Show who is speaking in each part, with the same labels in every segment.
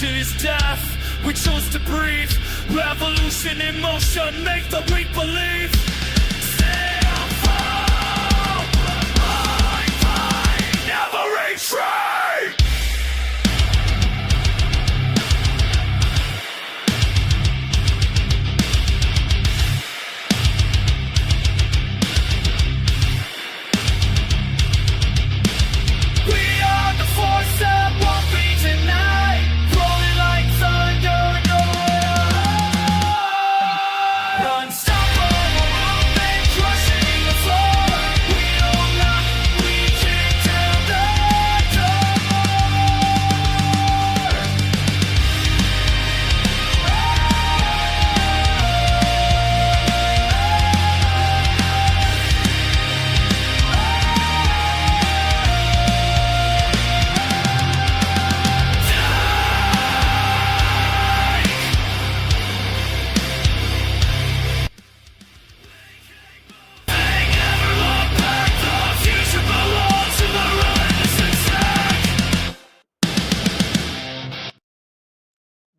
Speaker 1: Revolution is death. We chose to breathe. Revolution in motion. Make the weak believe. Stand firm. Fight. Never retreat. We are the force that won't be denied. Rolling like thunder, no unstoppable movement, crushing the floor. We will not, we kick down the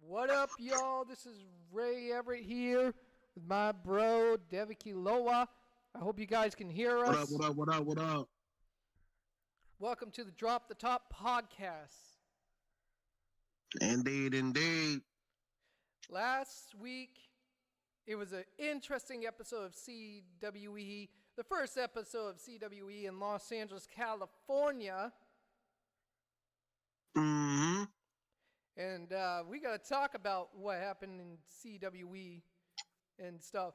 Speaker 2: What up, y'all? This is Ray Everett here with my bro, Deviki Loa. I hope you guys can hear us.
Speaker 3: What up?
Speaker 2: Welcome to the Drop the Top podcast.
Speaker 3: Indeed.
Speaker 2: Last week, it was an interesting episode of CWE, the first episode of CWE in Los Angeles, California.
Speaker 3: Mm-hmm.
Speaker 2: And we got to talk about what happened in CWE and stuff.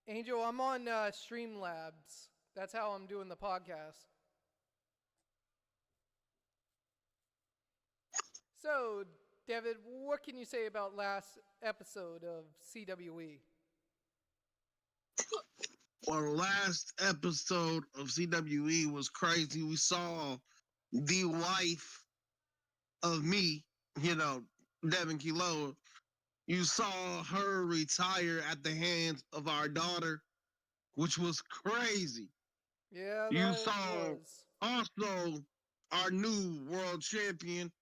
Speaker 2: Angel, I'm on Streamlabs. That's how I'm doing the podcast. So, David, what can you say about last episode of CWE?
Speaker 3: Well, the last episode of CWE was crazy. We saw the wife of me, Devin Kilo. You saw her retire at the hands of our daughter, which was crazy.
Speaker 2: Yeah,
Speaker 3: you saw also our new world champion,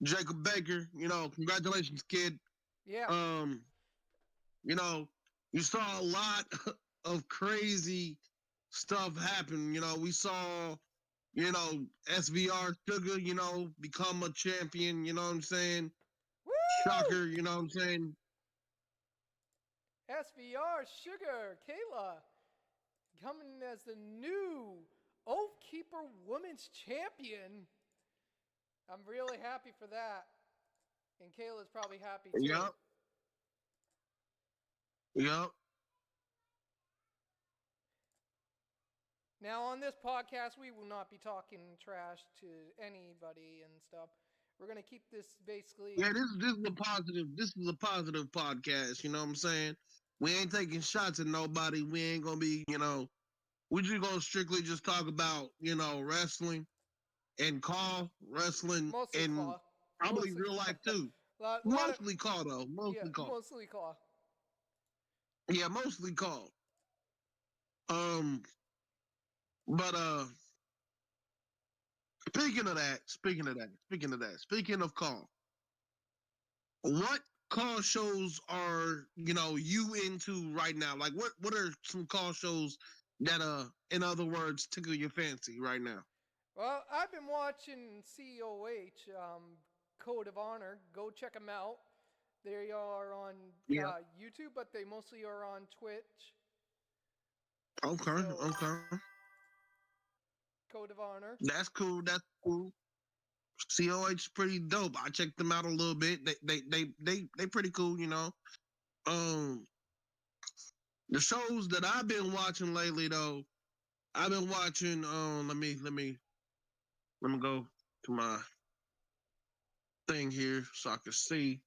Speaker 3: Jacob Baker. Congratulations, kid.
Speaker 2: Yeah.
Speaker 3: You saw a lot of crazy stuff happen. We saw, SVR Sugar, become a champion, you know what I'm saying?
Speaker 2: Woo!
Speaker 3: Shocker, you know what I'm saying?
Speaker 2: SVR Sugar, Kayla, coming as the new Oath Keeper Women's Champion. I'm really happy for that. And Kayla's probably happy too.
Speaker 3: Yep.
Speaker 2: Now, on this podcast, we will not be talking trash to anybody and stuff. We're going to keep this basically...
Speaker 3: Yeah, this is a positive. This is a positive podcast, you know what I'm saying? We ain't taking shots at nobody. We ain't going to be, we just going to strictly just talk about, wrestling and wrestling
Speaker 2: Mostly
Speaker 3: and
Speaker 2: call.
Speaker 3: probably
Speaker 2: Mostly
Speaker 3: real life too. Mostly call, though. Mostly call.
Speaker 2: Mostly call.
Speaker 3: Yeah, mostly call. But speaking of call, what call shows are you into right now? Like what are some call shows that in other words tickle your fancy right now?
Speaker 2: Well, I've been watching COH, Code of Honor. Go check them out. They are on YouTube, but they mostly are on Twitch.
Speaker 3: Okay.
Speaker 2: Code of Honor.
Speaker 3: That's cool. COH is pretty dope. I checked them out a little bit. They pretty cool, The shows that I've been watching lately though, I've been watching let me go to my thing here so I can see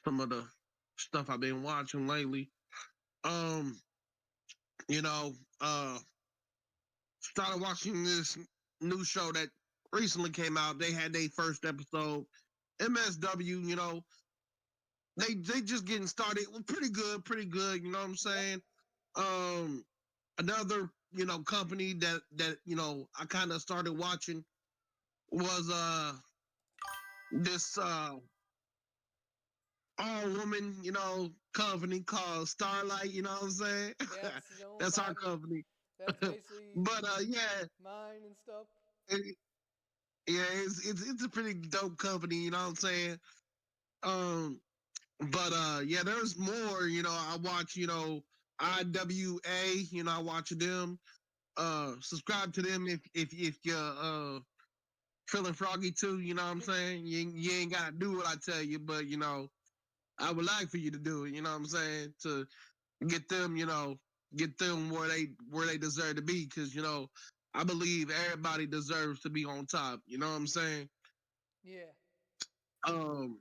Speaker 3: some of the stuff I've been watching lately. Started watching this new show that recently came out. They had their first episode. MSW, they just getting started. Pretty good, you know what I'm saying? Another company that I kind of started watching was this all woman company called Starlight. You know what I'm saying?
Speaker 2: That's owned
Speaker 3: That's
Speaker 2: by
Speaker 3: our
Speaker 2: me.
Speaker 3: company.
Speaker 2: That's basically
Speaker 3: But yeah,
Speaker 2: mine and stuff.
Speaker 3: it, yeah, it's a pretty dope company. You know what I'm saying? Um, but yeah, there's more. I watch IWA. I watch them. Subscribe to them if you're feeling froggy too. You know what I'm saying? You ain't gotta do what I tell you, but I would like for you to do it. You know what I'm saying? To get them, get them where they deserve to be, because I believe everybody deserves to be on top. You know what I'm saying?
Speaker 2: Yeah.
Speaker 3: Um,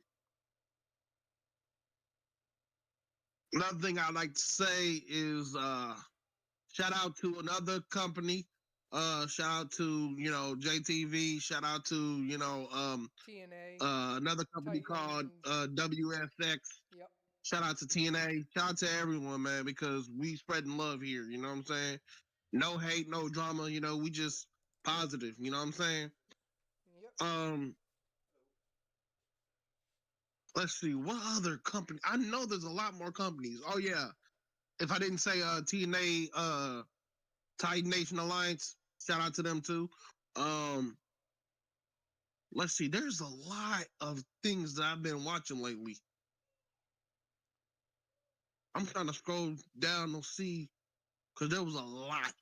Speaker 3: Another thing I like to say is shout out to another company. Shout out to JTV. Shout out to
Speaker 2: TNA.
Speaker 3: another company called
Speaker 2: Titan.
Speaker 3: WFX.
Speaker 2: Yep.
Speaker 3: Shout out to TNA. Shout out to everyone, man, because we spreading love here. You know what I'm saying? No hate, no drama. We just positive. You know what I'm saying?
Speaker 2: Yep.
Speaker 3: Let's see what other company. I know there's a lot more companies. Oh yeah, if I didn't say TNA, Titan Nation Alliance. Shout out to them too. Let's see. There's a lot of things that I've been watching lately. I'm trying to scroll down to see because there was a lot.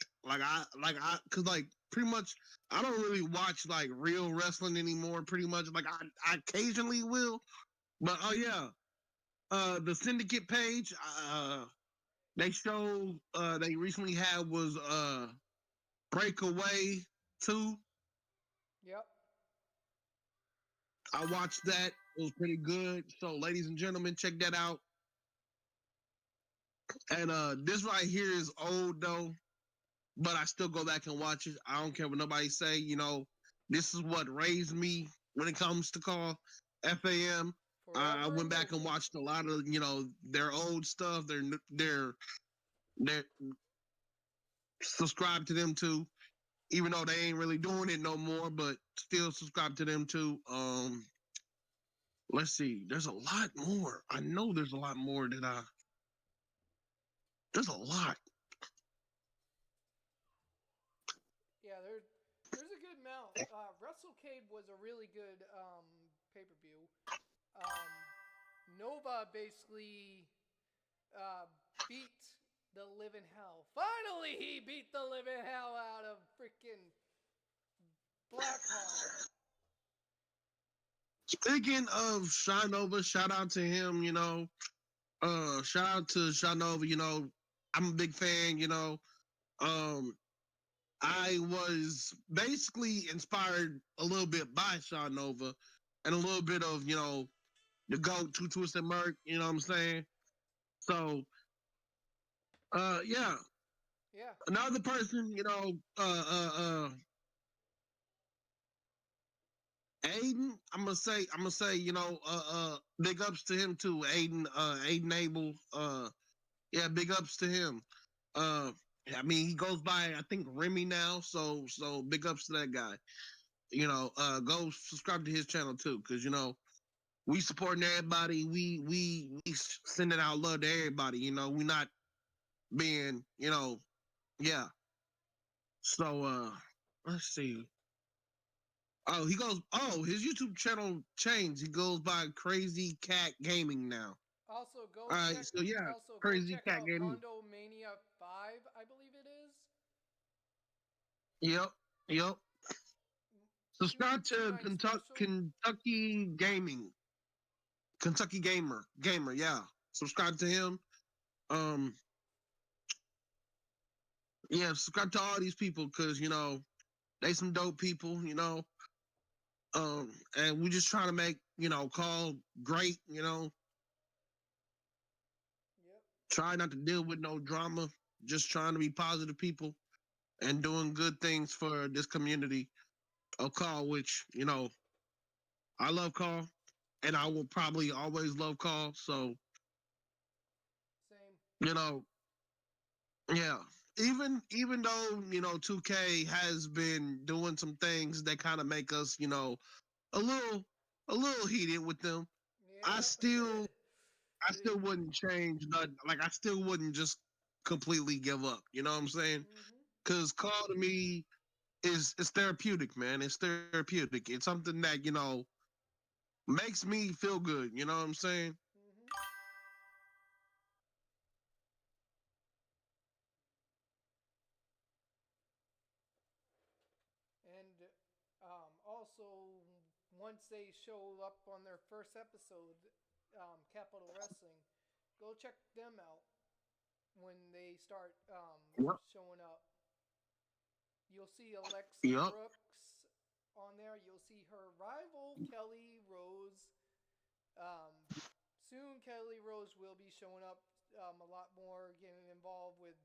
Speaker 3: Cause pretty much I don't really watch like real wrestling anymore. Pretty much I occasionally will, but oh yeah, the Syndicate page. They showed they recently had was Breakaway 2.
Speaker 2: Yep.
Speaker 3: I watched that. It was pretty good. So, ladies and gentlemen, check that out. And this right here is old though, but I still go back and watch it. I don't care what nobody say. This is what raised me when it comes to call FAM. I went back and watched a lot of their old stuff. They're subscribed to them too, even though they ain't really doing it no more. But still subscribe to them too. Let's see. There's a lot more. I know there's a lot more that there's a lot.
Speaker 2: Yeah, there's a good amount. WrestleCade was a really good pay-per-view. Nova basically beat the living hell. Finally, he beat the living hell out of freaking Blackhawk.
Speaker 3: Speaking of Sean Nova, shout out to him. Shout out to Sean Nova. I'm a big fan. I was basically inspired a little bit by Sean Nova and a little bit of the GOAT, Two Twisted Merc. You know what I'm saying? So, yeah.
Speaker 2: Yeah.
Speaker 3: Another person, Aiden. I'm gonna say, big ups to him too, Aiden Abel. Yeah, big ups to him. I mean, he goes by, I think, Remy now. So big ups to that guy. Go subscribe to his channel too, because we supporting everybody. We sending out love to everybody. We not being, yeah. So let's see. Oh, his YouTube channel changed. He goes by Crazy Cat Gaming now.
Speaker 2: Also, go
Speaker 3: All right,
Speaker 2: check.
Speaker 3: so yeah,
Speaker 2: Also, go
Speaker 3: Crazy
Speaker 2: check
Speaker 3: Cat
Speaker 2: out
Speaker 3: Gaming.
Speaker 2: Mondo Mania 5, I believe it is.
Speaker 3: Yep. Subscribe to
Speaker 2: Special.
Speaker 3: Kentucky Gaming. Kentucky Gamer, yeah. Subscribe to him. Yeah, subscribe to all these people because they some dope people, and we just trying to make call great,
Speaker 2: Yep.
Speaker 3: try not to deal with no drama, just trying to be positive people and doing good things for this community of call, which I love call, and I will probably always love call. So
Speaker 2: Same.
Speaker 3: yeah. even though 2K has been doing some things that kind of make us a little heated with them, I
Speaker 2: Yep.
Speaker 3: still I still wouldn't change nothing. Like I still wouldn't just completely give up. You know what I'm saying?
Speaker 2: Mhm.
Speaker 3: Because call to me is therapeutic, man. It's therapeutic. It's something that makes me feel good. You know what I'm saying?
Speaker 2: Mhm. And also, once they show up on their first episode, Capital Wrestling, go check them out when they start
Speaker 3: Yep.
Speaker 2: showing up. You'll see Alexa
Speaker 3: Yep.
Speaker 2: Brooks on there. You'll see her rival Kelly Rose. Um, soon, Kelly Rose will be showing up a lot more, getting involved with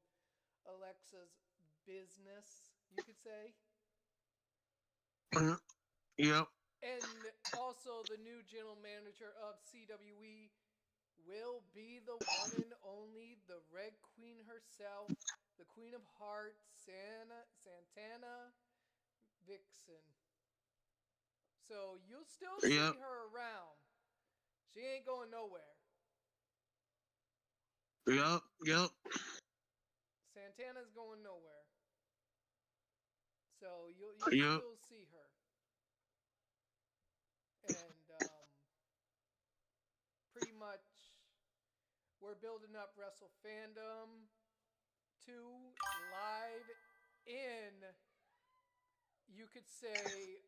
Speaker 2: Alexa's business, you could say.
Speaker 3: Yep.
Speaker 2: And also, the new general manager of CWE will be the one and only, the Red Queen herself, the Queen of Hearts, Santana Vixen. So you'll still
Speaker 3: Yep.
Speaker 2: see her around. She ain't going nowhere.
Speaker 3: Yep. Yep.
Speaker 2: Santana's going nowhere. So you'll
Speaker 3: Yep.
Speaker 2: still see her. And pretty much we're building up Wrestle Fandom 2 live in, you could say,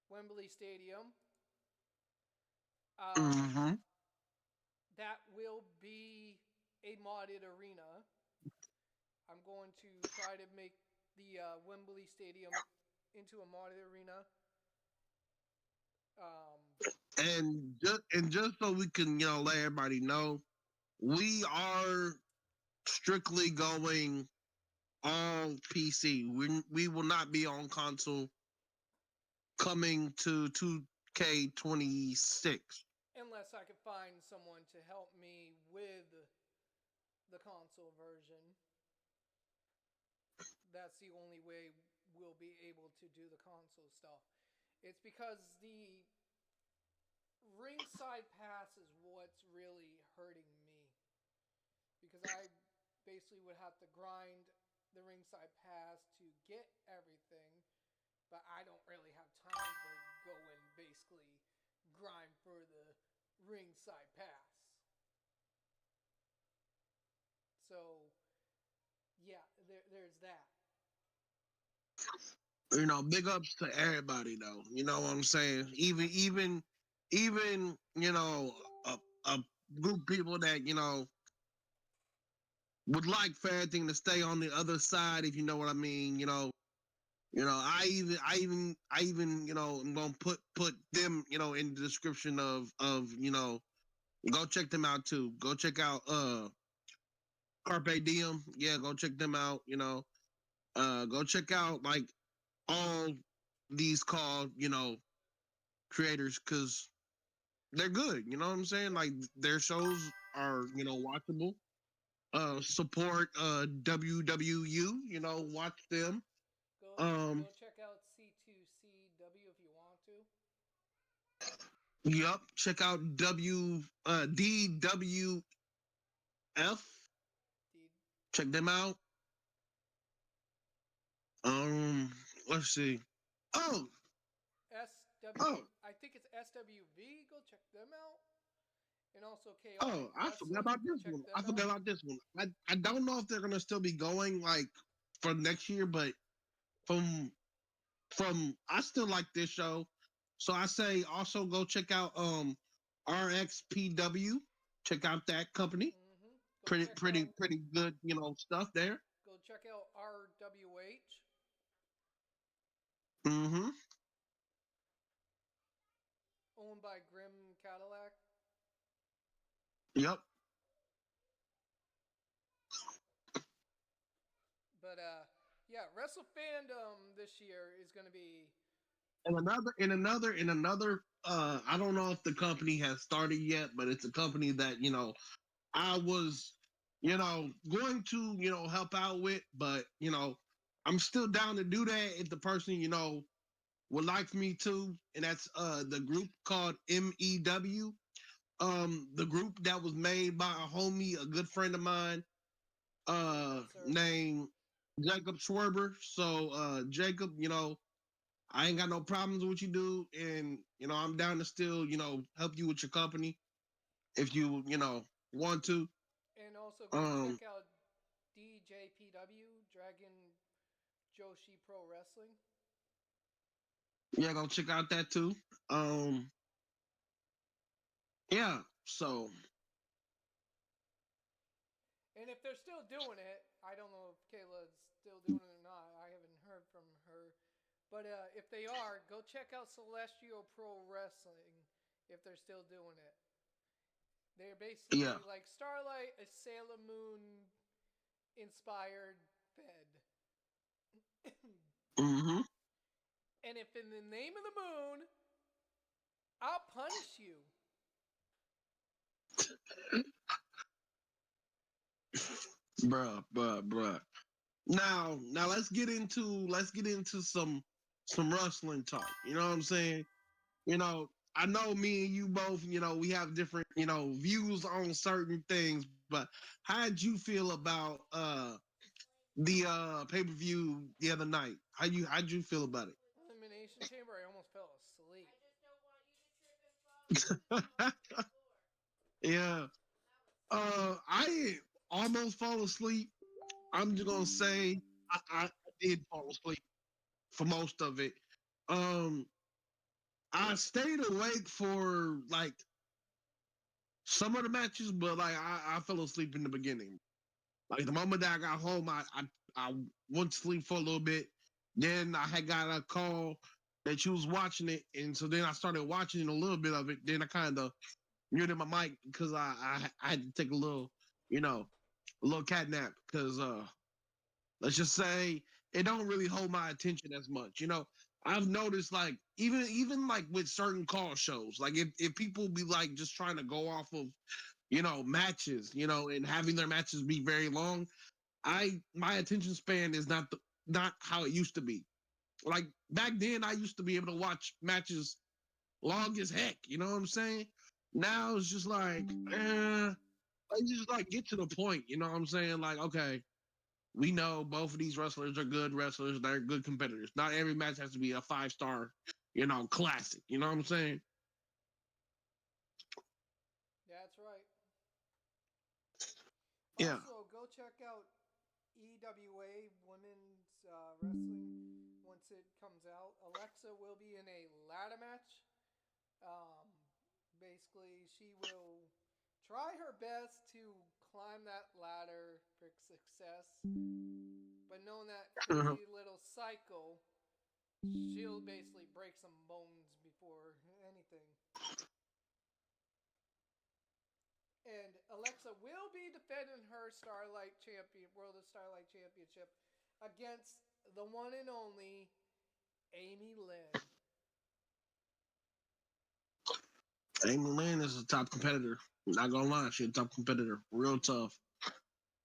Speaker 2: Wembley Stadium.
Speaker 3: Mm-hmm.
Speaker 2: That will be a modded arena. I'm going to try to make the Wembley Stadium into a modded arena. Um,
Speaker 3: And just so we can let everybody know, we are strictly going on PC. We will not be on console coming to 2K26.
Speaker 2: unless I could find someone to help me with the console version. That's the only way we'll be able to do the console stuff. It's because the ringside pass is what's really hurting me. Because I basically would have to grind the ringside pass to get everything, but I don't really have time to go and basically grind for the ringside pass. So, yeah, there's that.
Speaker 3: Big ups to everybody though. You know what I'm saying? Even a group of people that would like for everything to stay on the other side, if you know what I mean. I even I'm gonna put them in the description of go check them out too. Go check out Carpe Diem. Yeah, go check them out. Go check out like all these called creators because they're good. You know what I'm saying? Like their shows are watchable. Support WWU. Watch them.
Speaker 2: Go check out C2CW if you want to.
Speaker 3: Yup. Check out DWF.
Speaker 2: The
Speaker 3: Check them out. Let's see. Oh,
Speaker 2: SW,
Speaker 3: oh,
Speaker 2: I think it's SWV. Go check them out. And also Chaotic
Speaker 3: I forgot
Speaker 2: Wrestling.
Speaker 3: about
Speaker 2: Go
Speaker 3: this
Speaker 2: check
Speaker 3: one.
Speaker 2: them
Speaker 3: I
Speaker 2: out.
Speaker 3: forgot about this one. I don't know if they're gonna still be going like for next year, but from I still like this show. So I say also go check out RXPW. Check out that company.
Speaker 2: Hmm.
Speaker 3: Pretty good, stuff there.
Speaker 2: Go check out RWH,
Speaker 3: Mm-hmm.
Speaker 2: owned by Grim Cadillac.
Speaker 3: Yep.
Speaker 2: But yeah, Wrestle Fandom this year is going to be.
Speaker 3: And another I don't know if the company has started yet, but it's a company that, I was going to, help out with, but, I'm still down to do that if the person, would like me to. And that's the group called MEW. The group that was made by a homie, a good friend of mine, named Jacob Schwerber. So Jacob, I ain't got no problems with what you do, and I'm down to still, help you with your company if you, want to.
Speaker 2: And also go
Speaker 3: Um,
Speaker 2: check out DJPW, Dragon Joshi Pro Wrestling.
Speaker 3: yeah, go check out that too. Yeah, so
Speaker 2: And if they're still doing it, I don't know if Kayla's still doing it or not. I haven't heard from her. But if they are, go check out Celestial Pro Wrestling if they're still doing it. They're basically
Speaker 3: yeah.
Speaker 2: like Starlight, a Sailor Moon inspired fed.
Speaker 3: Mm-hmm.
Speaker 2: And if in the name of the moon, I'll punish you.
Speaker 3: Bruh. Now let's get into some wrestling talk. You know what I'm saying? I know me and you both, we have different, views on certain things, but how'd you feel about the pay-per-view the other night? How'd you feel about
Speaker 2: Elimination Chamber, I almost fell asleep.
Speaker 3: it? Yeah. I almost fall asleep. I'm just gonna say I did fall asleep for most of it. Um, I stayed awake for like some of the matches, but like I fell asleep in the beginning. Like the moment that I got home, I went to sleep for a little bit. Then I had got a call that you was watching it, and so then I started watching a little bit of it. Then I kind of muted my mic because I had to take a little cat nap because let's just say it don't really hold my attention as much. I've noticed like even like with certain call shows, like if people be like just trying to go off of matches, and having their matches be very long, my attention span is not how it used to be. Like back then, I used to be able to watch matches long as heck. You know what I'm saying? Now it's just like, I just like get to the point. You know what I'm saying? Like, okay, we know both of these wrestlers are good wrestlers. They're good competitors. Not every match has to be a 5-star, classic. You know what I'm saying?
Speaker 2: That's right.
Speaker 3: Yeah.
Speaker 2: Also, go check out EWA Women's Wrestling once it comes out. Alexa will be in a ladder match. Um, Basically, she will try her best to climb that ladder for success. But knowing that
Speaker 3: Uh-huh.
Speaker 2: crazy little cycle, she'll basically break some bones before anything. And Alexa will be defending her World of Starlight Championship against the one and only Amy Lynn.
Speaker 3: Amy Lynn is a top competitor. Not gonna lie, she's a top competitor. Real tough.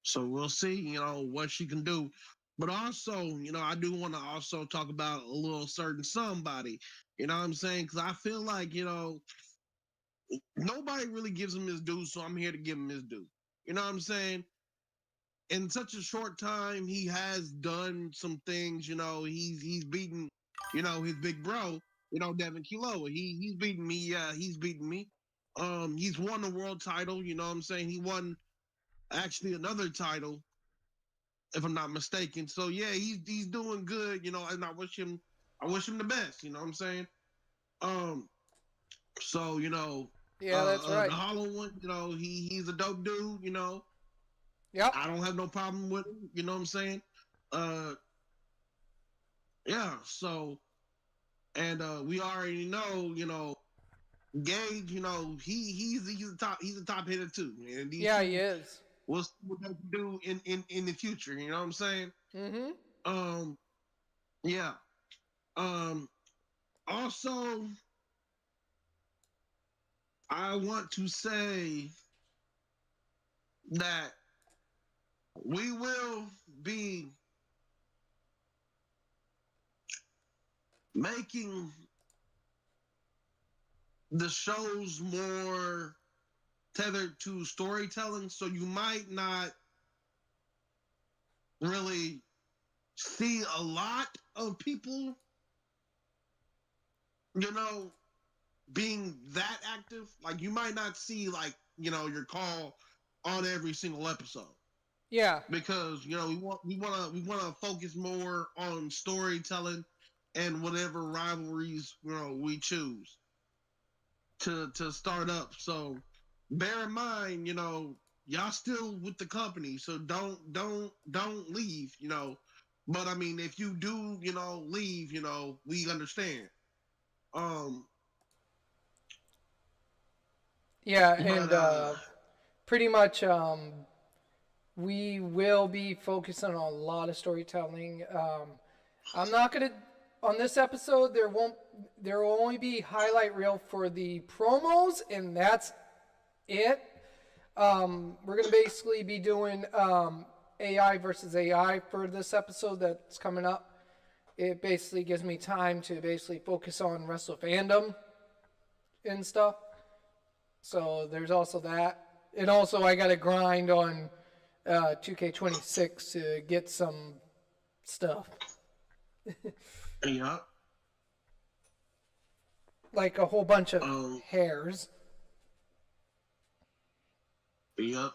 Speaker 3: So we'll see, what she can do. But also, I do want to also talk about a little certain somebody. You know what I'm saying? Because I feel like, nobody really gives him his due, so I'm here to give him his due. You know what I'm saying? In such a short time, he has done some things. He's beaten, his big bro, Devin Kiloa. He's beaten me. Yeah, he's beaten me. He's won the world title. You know what I'm saying? He won actually another title, if I'm not mistaken. So yeah, he's doing good. And I wish him the best. You know what I'm saying? Um, so
Speaker 2: Yeah, that's
Speaker 3: the
Speaker 2: right.
Speaker 3: Hollow one, he's a dope dude.
Speaker 2: Yep.
Speaker 3: I don't have no problem with him. You know what I'm saying? Uh, yeah. So, and we already know, Gage. He's a top hitter too. And these
Speaker 2: Yeah, he
Speaker 3: two,
Speaker 2: is.
Speaker 3: we'll see what they can do in the future. You know what I'm saying?
Speaker 2: Mm-hmm.
Speaker 3: Um, yeah. Um, Also, I want to say that We will be making the shows more tethered to storytelling, so you might not really see a lot of people, you know, being that active. Like you might not see like, your call on every single episode.
Speaker 2: Yeah.
Speaker 3: Because, we wanna focus more on storytelling and whatever rivalries, we choose to start up. So bear in mind, y'all still with the company, so don't leave, But I mean, if you do, leave, we understand. Um,
Speaker 2: Yeah,
Speaker 3: but
Speaker 2: and pretty much we will be focusing on a lot of storytelling. I'm not gonna on this episode. There will only be highlight reel for the promos, and that's it. We're gonna basically be doing AI versus AI for this episode that's coming up. It basically gives me time to basically focus on wrestle fandom and stuff. So there's also that. And also I got to grind on 2K26 to get some stuff.
Speaker 3: yeah,
Speaker 2: Like a whole bunch of
Speaker 3: um,
Speaker 2: hairs.
Speaker 3: yeah.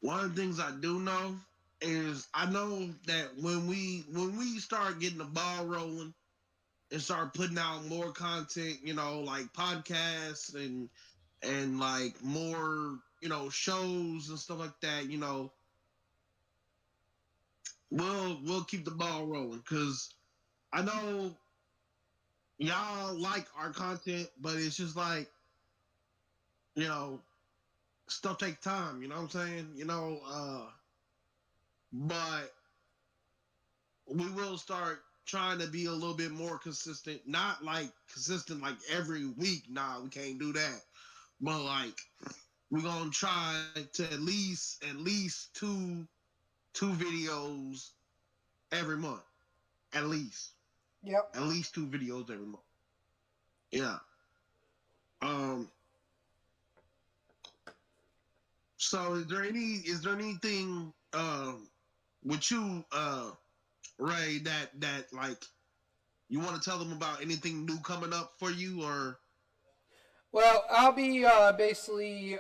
Speaker 3: One of the things I do know is I know that when we start getting the ball rolling and start putting out more content, like podcasts and like more, shows and stuff like that, we'll keep the ball rolling because I know y'all like our content, but it's just like, you know, stuff takes time, you know what I'm saying? But we will start trying to be a little bit more consistent. Not like consistent like every week. Nah, we can't do that. But like we're gonna try to at least two videos every month. At least.
Speaker 2: Yep.
Speaker 3: At least two videos every month. Yeah. Um so is there anything with you Ray that like you want to tell them about anything new coming up for you or
Speaker 2: Well, I'll be basically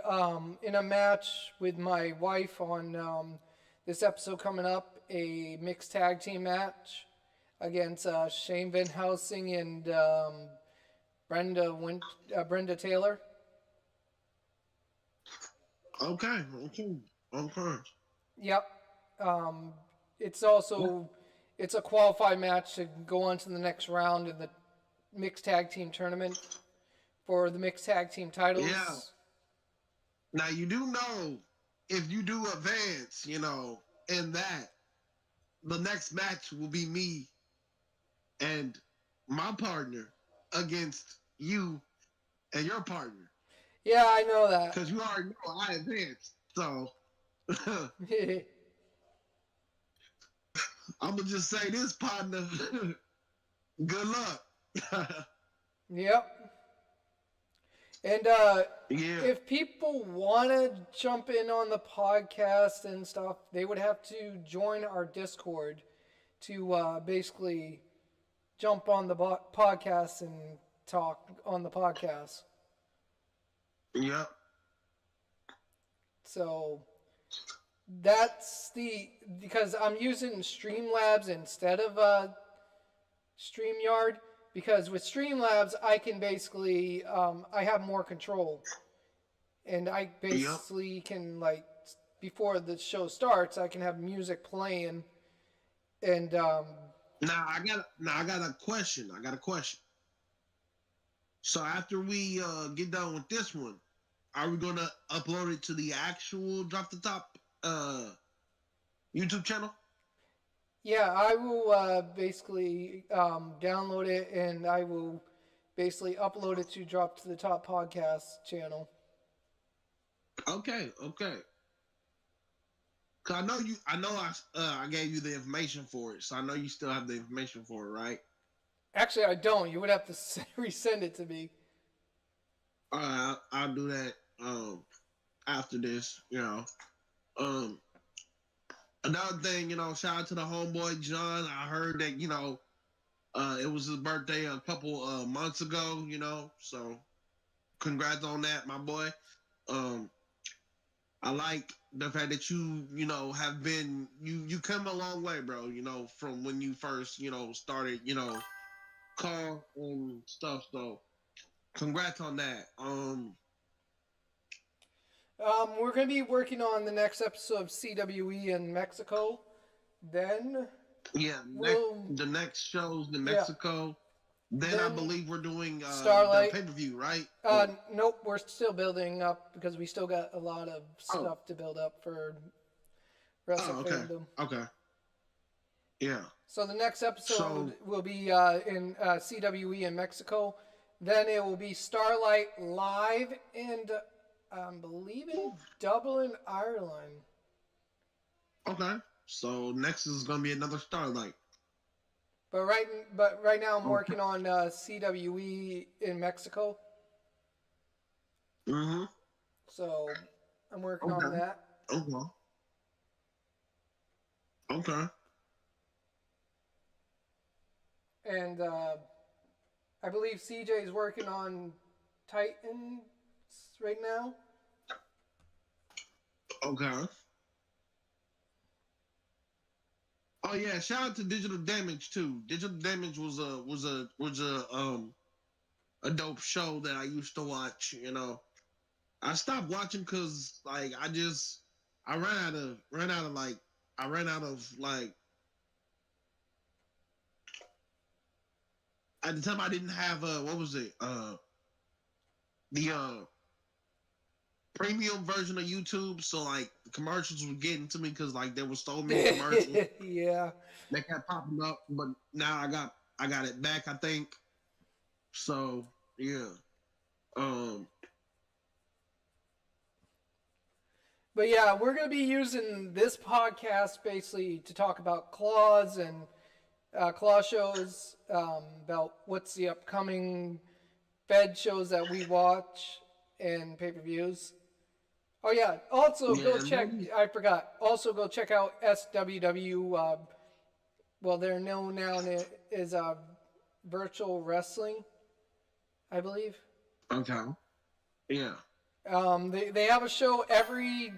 Speaker 2: in a match with my wife on this episode coming up, a mixed tag team match against Shane Van Helsing and Brenda Taylor.
Speaker 3: okay.
Speaker 2: Yep. Um, it's also it's a qualified match to go on to the next round in the mixed tag team tournament for the mixed tag team titles.
Speaker 3: Yeah. Now you do know if you do advance, in that the next match will be me and my partner against you and your partner
Speaker 2: Yeah, I know that.
Speaker 3: because you already know I advanced. So I'm gonna just say this, partner. Good luck.
Speaker 2: Yep. And
Speaker 3: Yeah.
Speaker 2: if people want to jump in on the podcast and stuff, they would have to join our Discord to basically jump on the podcast and talk on the podcast.
Speaker 3: Yep.
Speaker 2: So that's because I'm using Streamlabs instead of StreamYard, because with Streamlabs I can basically I have more control, and I basically can, like, before the show starts I can have music playing, and
Speaker 3: Now I got a question. So after we get done with this one, are we gonna upload it to the actual Drop the Top YouTube channel?
Speaker 2: yeah, I will basically download it, and I will basically upload it to Drop to the Top podcast channel.
Speaker 3: Okay, okay. 'Cause I know you. I know I gave you the information for it, so I know you still have the information for it, right?
Speaker 2: Actually, I don't. You would have to resend it to me.
Speaker 3: All right, I'll do that after this. Um, another thing, shout out to the homeboy John. I heard that it was his birthday a couple months ago. So congrats on that, my boy. Um, I like the fact that have been you come a long way, bro. From when you first started call and stuff. So congrats on that.
Speaker 2: We're going to be working on the next episode of CWE in Mexico. Then
Speaker 3: Yeah, the next show's in
Speaker 2: Yeah.
Speaker 3: Mexico. Then I believe we're doing
Speaker 2: Starlight.
Speaker 3: the pay-per-view, right?
Speaker 2: Nope, we're still building up because we still got a lot of stuff to build up for Wrestle
Speaker 3: okay.
Speaker 2: Fandom.
Speaker 3: Okay. Yeah.
Speaker 2: So the next episode will be in CWE in Mexico. Then it will be Starlight live and I believe in Dublin, Ireland.
Speaker 3: Okay. So next is gonna be another Starlight.
Speaker 2: But right now I'm working on CWE in Mexico.
Speaker 3: Mm-hmm.
Speaker 2: So I'm working on that.
Speaker 3: Okay. Okay.
Speaker 2: And I believe CJ is working on Titans right now.
Speaker 3: Okay. Oh yeah, shout out to Digital Damage too. Digital Damage was a dope show that I used to watch. I stopped watching because I ran out of at the time I didn't have what was it the premium version of YouTube, so the commercials were getting to me because there was so many commercials.
Speaker 2: Yeah.
Speaker 3: They kept popping up, but now I got it back, I think. So yeah.
Speaker 2: But yeah, we're going to be using this podcast basically to talk about claws and claw shows, about what's the upcoming Fed shows that we watch and pay-per-views. Oh yeah, also go check, I forgot, also go check out SWW, well they're known now as Virtual Wrestling, I believe.
Speaker 3: Okay. Yeah.
Speaker 2: They have a show every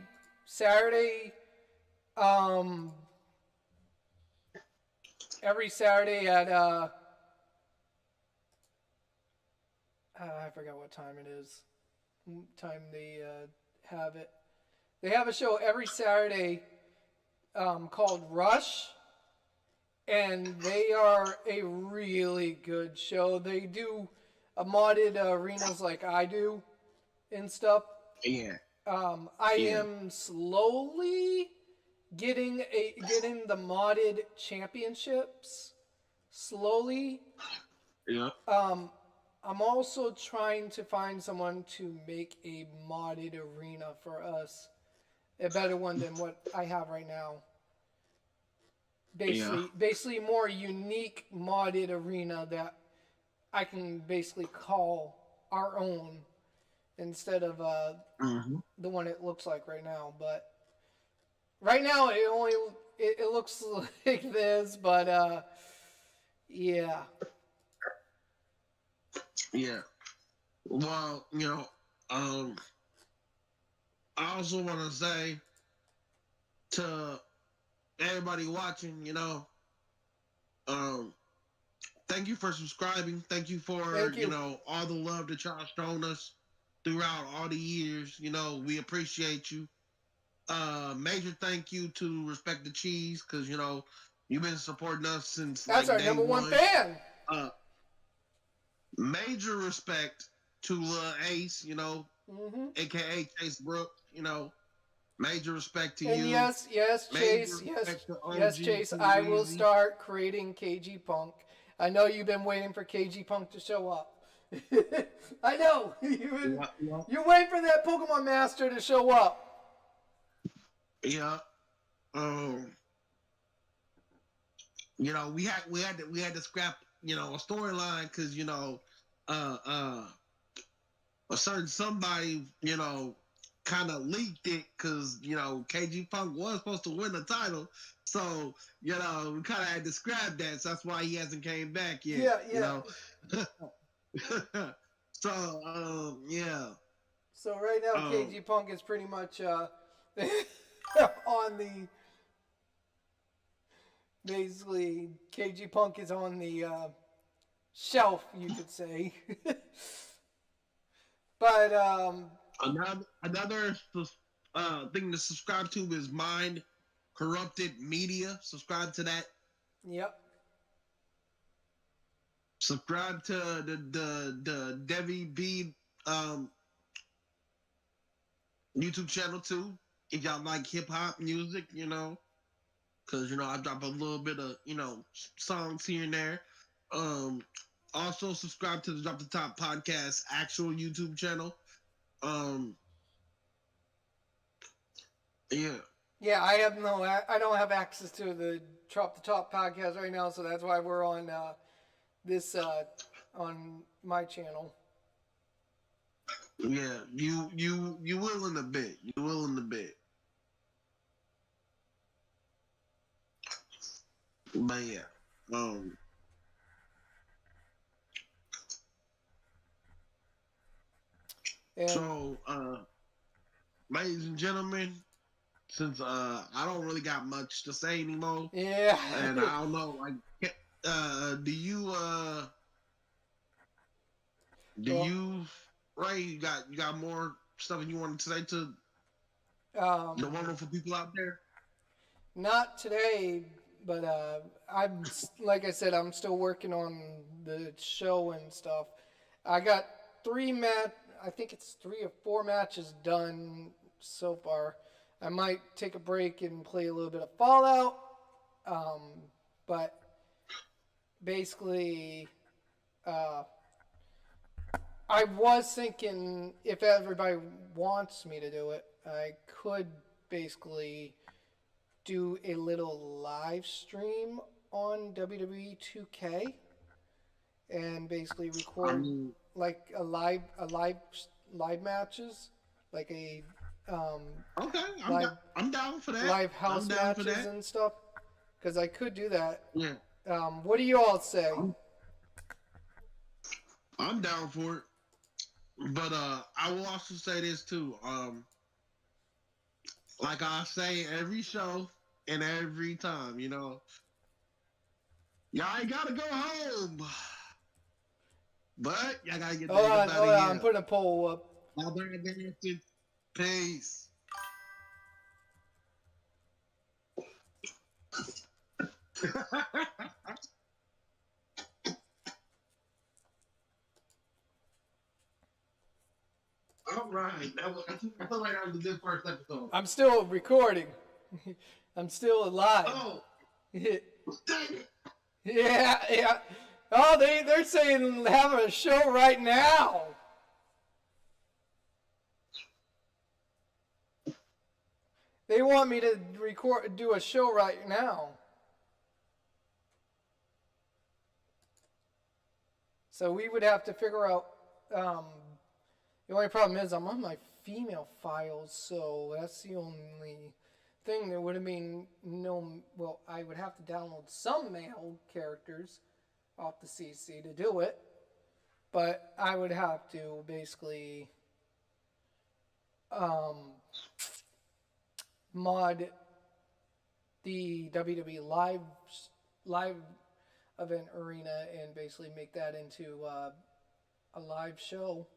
Speaker 2: Saturday. Every Saturday at I forgot what time it is. Time they have it. They have a show every Saturday called Rush, and they are a really good show. They do modded arenas like I do and stuff.
Speaker 3: Yeah.
Speaker 2: I am slowly getting the modded championships. Slowly.
Speaker 3: Yeah.
Speaker 2: I'm also trying to find someone to make a modded arena for us. A better one than what I have right now. Basically more unique modded arena that I can basically call our own instead of the one it looks like right now. But right now it looks like this, but yeah.
Speaker 3: Yeah. Well, I also want to say to everybody watching, thank you for subscribing. Thank you for, all the love that y'all shown us throughout all the years. We appreciate you. Major thank you to Respect the Cheese because, you've been supporting us since
Speaker 2: That's our number one fan.
Speaker 3: Major respect to Lil Ace, aka Chase Brooks, major respect to you.
Speaker 2: Yes, Chase, Chase. I will start creating KG Punk. I know you've been waiting for KG Punk to show up. I know. You're waiting for that Pokemon Master to show up.
Speaker 3: Yeah. We had to scrap, a storyline because a certain somebody, kind of leaked it because KG Punk was supposed to win the title, so we kind of had to scrap that. So that's why he hasn't came back yet.
Speaker 2: Yeah.
Speaker 3: So yeah.
Speaker 2: So right now, KG Punk is pretty much on the. Basically, KG Punk is on the shelf, you could say. But
Speaker 3: another thing to subscribe to is Mind Corrupted Media. Subscribe to that.
Speaker 2: Yep.
Speaker 3: Subscribe to the Debbie B YouTube channel too. If y'all like hip hop music, because I drop a little bit of songs here and there. Also subscribe to the Drop the Top podcast actual YouTube channel. Yeah.
Speaker 2: Yeah, I don't have access to the Drop the Top podcast right now, so that's why we're on this on my channel.
Speaker 3: Yeah, you will in a bit. You will in a bit. But yeah, so ladies and gentlemen, since I don't really got much to say anymore,
Speaker 2: yeah,
Speaker 3: and I don't know, like, do you Ray? You got more stuff you want to say to the wonderful people out there?
Speaker 2: Not today, but I'm like I said, I'm still working on the show and stuff. I got I think it's 3 or 4 matches done so far. I might take a break and play a little bit of Fallout, but basically, I was thinking if everybody wants me to do it, I could basically do a little live stream on WWE 2K and basically record like a live matches, like a
Speaker 3: okay, I'm down for that.
Speaker 2: Live house matches and stuff, because I could do that.
Speaker 3: Yeah.
Speaker 2: What do you all say?
Speaker 3: I'm down for it. But I will also say this too. Like I say every show and every time, y'all ain't gotta go home. But y'all gotta get the
Speaker 2: Hold on, I'm putting a poll up.
Speaker 3: Peace. All right. I feel like that was a good first episode.
Speaker 2: I'm still recording. I'm still alive.
Speaker 3: Oh. Dang it.
Speaker 2: Yeah. Oh, they're saying having a show right now. They want me to do a show right now. So we would have to figure out. The only problem is I'm on my female files, so that's the only thing. There would have been I would have to download some male characters off the CC to do it, but I would have to basically mod the WWE live event arena and basically make that into a live show.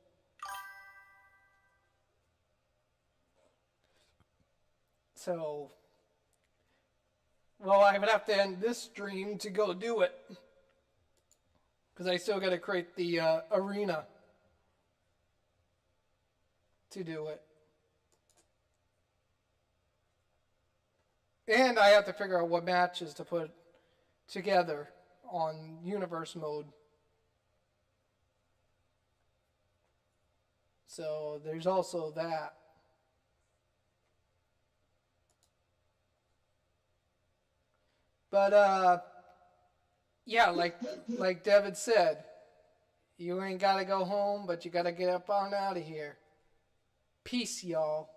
Speaker 2: So, I would have to end this stream to go do it. Because I still got to create the arena to do it. And I have to figure out what matches to put together on universe mode. So there's also that. But yeah, like Devin said, you ain't gotta go home, but you gotta get up on out of here. Peace, y'all.